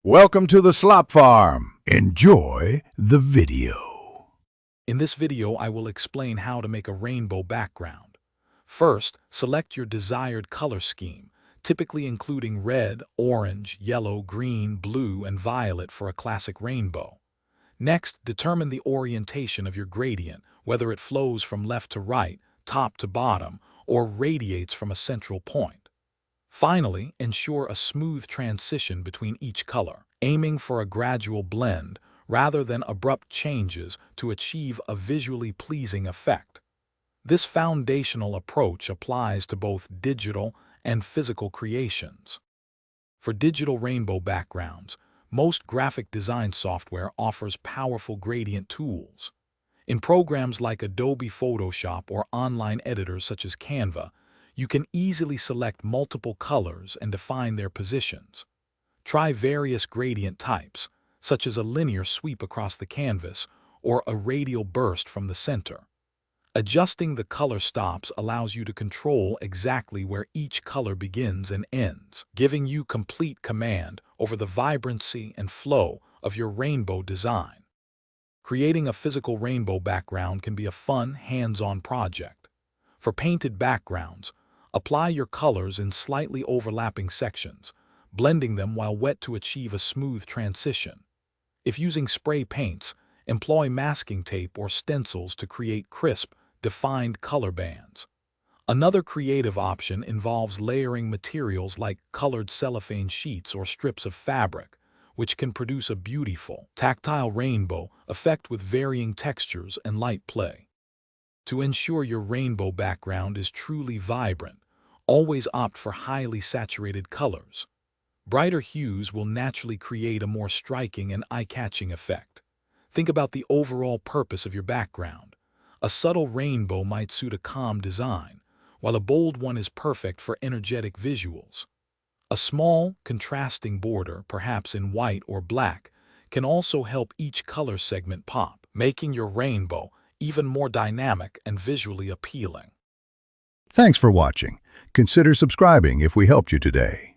Welcome to the Slop Farm. Enjoy the video. In this video, I will explain how to make a rainbow background. First, select your desired color scheme, typically including red, orange, yellow, green, blue, and violet for a classic rainbow. Next, determine the orientation of your gradient, whether it flows from left to right, top to bottom, or radiates from a central point. Finally, ensure a smooth transition between each color, aiming for a gradual blend rather than abrupt changes to achieve a visually pleasing effect. This foundational approach applies to both digital and physical creations. For digital rainbow backgrounds, most graphic design software offers powerful gradient tools. In programs like Adobe Photoshop or online editors such as Canva, you can easily select multiple colors and define their positions. Try various gradient types, such as a linear sweep across the canvas or a radial burst from the center. Adjusting the color stops allows you to control exactly where each color begins and ends, giving you complete command over the vibrancy and flow of your rainbow design. Creating a physical rainbow background can be a fun, hands-on project. For painted backgrounds, apply your colors in slightly overlapping sections, blending them while wet to achieve a smooth transition. If using spray paints, employ masking tape or stencils to create crisp, defined color bands. Another creative option involves layering materials like colored cellophane sheets or strips of fabric, which can produce a beautiful, tactile rainbow effect with varying textures and light play. To ensure your rainbow background is truly vibrant, always opt for highly saturated colors. Brighter hues will naturally create a more striking and eye-catching effect. Think about the overall purpose of your background. A subtle rainbow might suit a calm design, while a bold one is perfect for energetic visuals. A small, contrasting border, perhaps in white or black, can also help each color segment pop, making your rainbow even more dynamic and visually appealing. Thanks for watching. Consider subscribing if we helped you today.